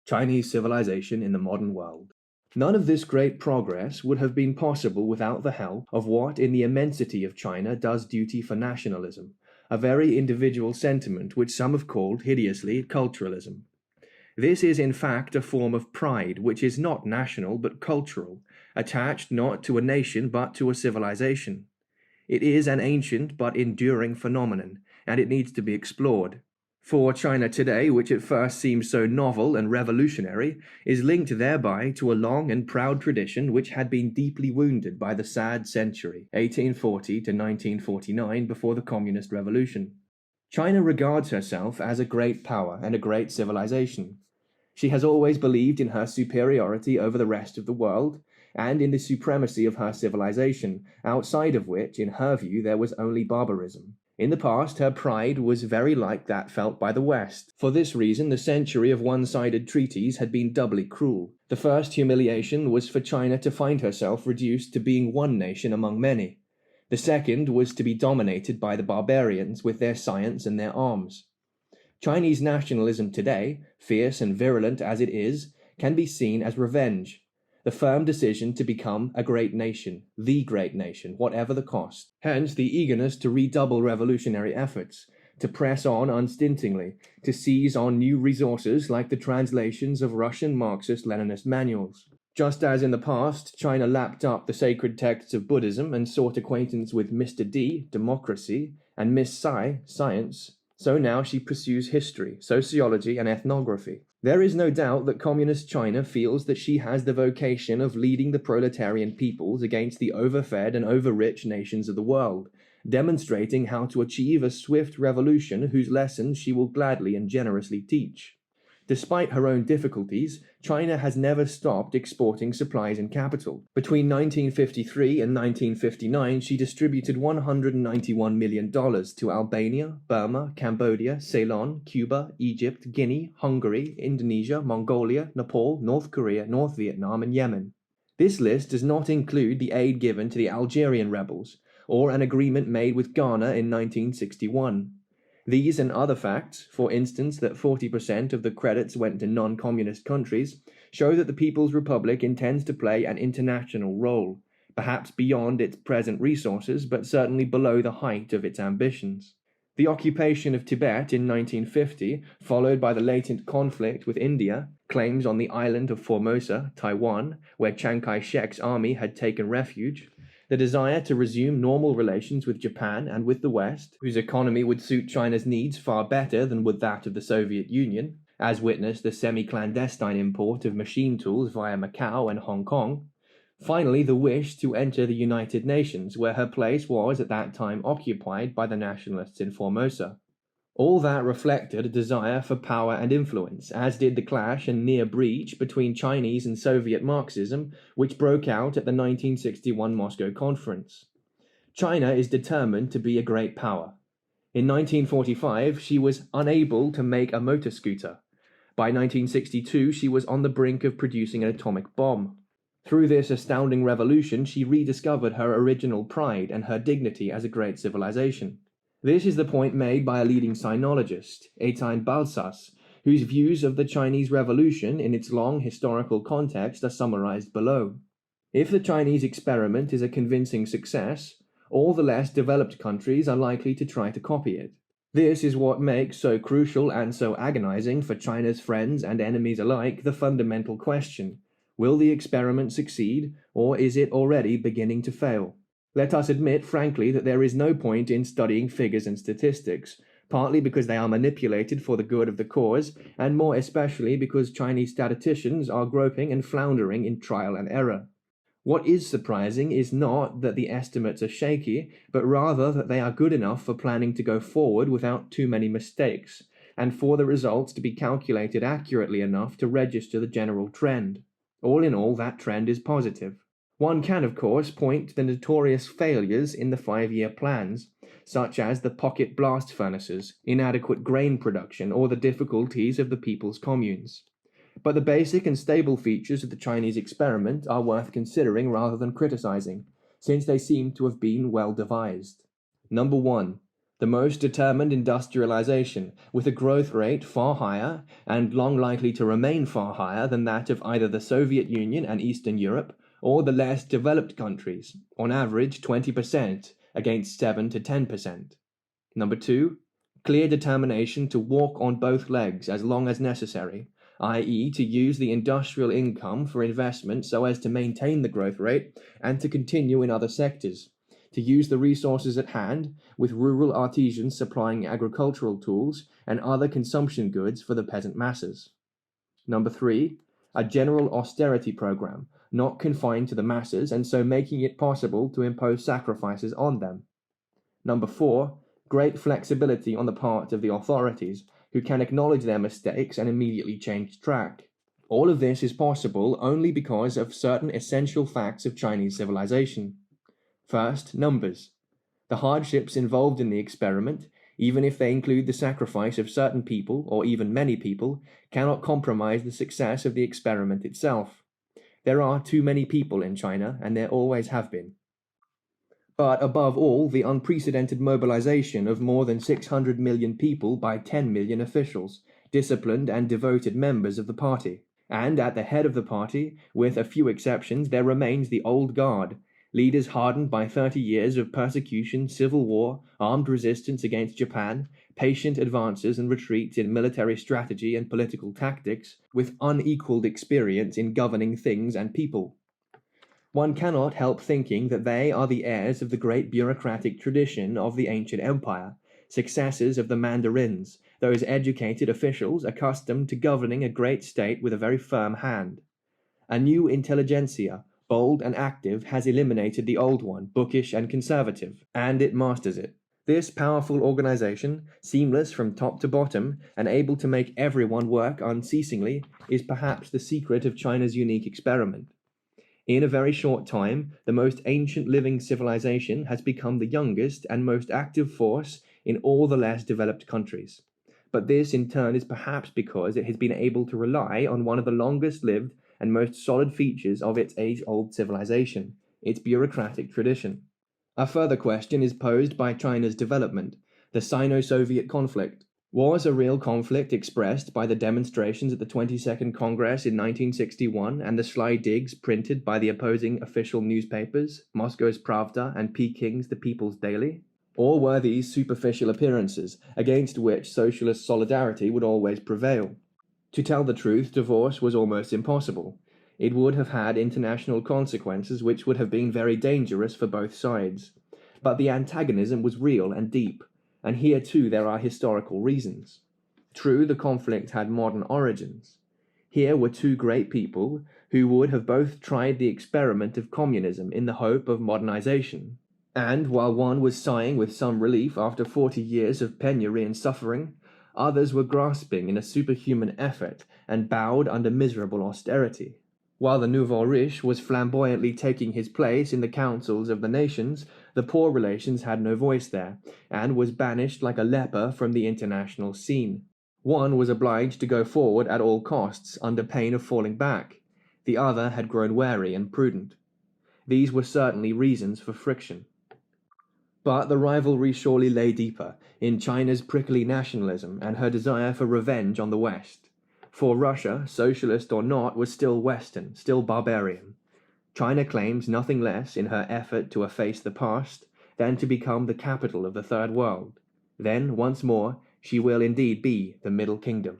Chinese civilization in the modern world. None of this great progress would have been possible without the help of what in the immensity of China does duty for nationalism, a very individual sentiment which some have called hideously culturalism. This is in fact a form of pride which is not national but cultural, attached not to a nation but to a civilization. It is an ancient but enduring phenomenon, and it needs to be explored. For China today, which at first seems so novel and revolutionary, is linked thereby to a long and proud tradition which had been deeply wounded by the sad century, 1840 to 1949, before the Communist Revolution. China regards herself as a great power and a great civilization. She has always believed in her superiority over the rest of the world, and in the supremacy of her civilization, outside of which, in her view, there was only barbarism. In the past, her pride was very like that felt by the West. For this reason, the century of one-sided treaties had been doubly cruel. The first humiliation was for China to find herself reduced to being one nation among many. The second was to be dominated by the barbarians with their science and their arms. Chinese nationalism today, fierce and virulent as it is, can be seen as revenge. The firm decision to become a great nation, the great nation, whatever the cost. Hence the eagerness to redouble revolutionary efforts, to press on unstintingly, to seize on new resources like the translations of Russian Marxist-Leninist manuals. Just as in the past, China lapped up the sacred texts of Buddhism and sought acquaintance with Mr. D, democracy, and Miss Tsai, science, so now she pursues history, sociology, and ethnography. There is no doubt that Communist China feels that she has the vocation of leading the proletarian peoples against the overfed and overrich nations of the world, demonstrating how to achieve a swift revolution whose lessons she will gladly and generously teach. Despite her own difficulties, China has never stopped exporting supplies and capital. Between 1953 and 1959, she distributed $191 million to Albania, Burma, Cambodia, Ceylon, Cuba, Egypt, Guinea, Hungary, Indonesia, Mongolia, Nepal, North Korea, North Vietnam, and Yemen. This list does not include the aid given to the Algerian rebels, or an agreement made with Ghana in 1961. These and other facts, for instance that 40% of the credits went to non-communist countries, show that the People's Republic intends to play an international role, perhaps beyond its present resources, but certainly below the height of its ambitions. The occupation of Tibet in 1950, followed by the latent conflict with India, claims on the island of Formosa, Taiwan, where Chiang Kai-shek's army had taken refuge, the desire to resume normal relations with Japan and with the West, whose economy would suit China's needs far better than would that of the Soviet Union, as witnessed the semi-clandestine import of machine tools via Macau and Hong Kong. Finally, the wish to enter the United Nations, where her place was at that time occupied by the nationalists in Formosa. All that reflected a desire for power and influence, as did the clash and near breach between Chinese and Soviet Marxism, which broke out at the 1961 Moscow Conference. China is determined to be a great power. In 1945, she was unable to make a motor scooter. By 1962, she was on the brink of producing an atomic bomb. Through this astounding revolution, she rediscovered her original pride and her dignity as a great civilization. This is the point made by a leading sinologist, Étienne Balsas, whose views of the Chinese Revolution in its long historical context are summarized below. If the Chinese experiment is a convincing success, all the less developed countries are likely to try to copy it. This is what makes so crucial and so agonizing for China's friends and enemies alike the fundamental question: will the experiment succeed, or is it already beginning to fail? Let us admit frankly that there is no point in studying figures and statistics, partly because they are manipulated for the good of the cause, and more especially because Chinese statisticians are groping and floundering in trial and error. What is surprising is not that the estimates are shaky, but rather that they are good enough for planning to go forward without too many mistakes, and for the results to be calculated accurately enough to register the general trend. All in all, that trend is positive. One can, of course, point to the notorious failures in the 5-year plans, such as the pocket blast furnaces, inadequate grain production, or the difficulties of the people's communes. But the basic and stable features of the Chinese experiment are worth considering rather than criticizing, since they seem to have been well devised. Number 1. The most determined industrialization, with a growth rate far higher, and long likely to remain far higher than that of either the Soviet Union and Eastern Europe, or the less developed countries, on average 20% against 7 to 10%. Number 2, clear determination to walk on both legs as long as necessary, i.e. to use the industrial income for investment so as to maintain the growth rate and to continue in other sectors, to use the resources at hand, with rural artisans supplying agricultural tools and other consumption goods for the peasant masses. Number 3, a general austerity program, not confined to the masses and so making it possible to impose sacrifices on them. Number 4, great flexibility on the part of the authorities, who can acknowledge their mistakes and immediately change track. All of this is possible only because of certain essential facts of Chinese civilization. First, numbers. The hardships involved in the experiment, even if they include the sacrifice of certain people, or even many people, cannot compromise the success of the experiment itself. There are too many people in China, and there always have been. But above all, the unprecedented mobilization of more than 600 million people by 10 million officials, disciplined and devoted members of the party. And at the head of the party, with a few exceptions, there remains the old guard, leaders hardened by 30 years of persecution, civil war, armed resistance against Japan, patient advances and retreats in military strategy and political tactics, with unequaled experience in governing things and people. One cannot help thinking that they are the heirs of the great bureaucratic tradition of the ancient empire, successors of the mandarins, those educated officials accustomed to governing a great state with a very firm hand. A new intelligentsia, bold and active, has eliminated the old one, bookish and conservative, and it masters it. This powerful organization, seamless from top to bottom and able to make everyone work unceasingly, is perhaps the secret of China's unique experiment. In a very short time, the most ancient living civilization has become the youngest and most active force in all the less developed countries. But this in turn is perhaps because it has been able to rely on one of the longest lived and most solid features of its age-old civilization, its bureaucratic tradition. A further question is posed by China's development, the Sino-Soviet conflict. Was a real conflict expressed by the demonstrations at the 22nd Congress in 1961 and the sly digs printed by the opposing official newspapers, Moscow's Pravda and Peking's The People's Daily? Or were these superficial appearances, against which socialist solidarity would always prevail? To tell the truth, divorce was almost impossible. It would have had international consequences which would have been very dangerous for both sides. But the antagonism was real and deep, and here too there are historical reasons. True, the conflict had modern origins. Here were two great people who would have both tried the experiment of communism in the hope of modernization. And while one was sighing with some relief after 40 years of penury and suffering, others were grasping in a superhuman effort and bowed under miserable austerity. While the nouveau riche was flamboyantly taking his place in the councils of the nations, the poor relations had no voice there, and was banished like a leper from the international scene. One was obliged to go forward at all costs, under pain of falling back. The other had grown wary and prudent. These were certainly reasons for friction. But the rivalry surely lay deeper, in China's prickly nationalism and her desire for revenge on the West. For Russia, socialist or not, was still Western, still barbarian. China claims nothing less in her effort to efface the past than to become the capital of the Third World. Then, once more, she will indeed be the Middle Kingdom.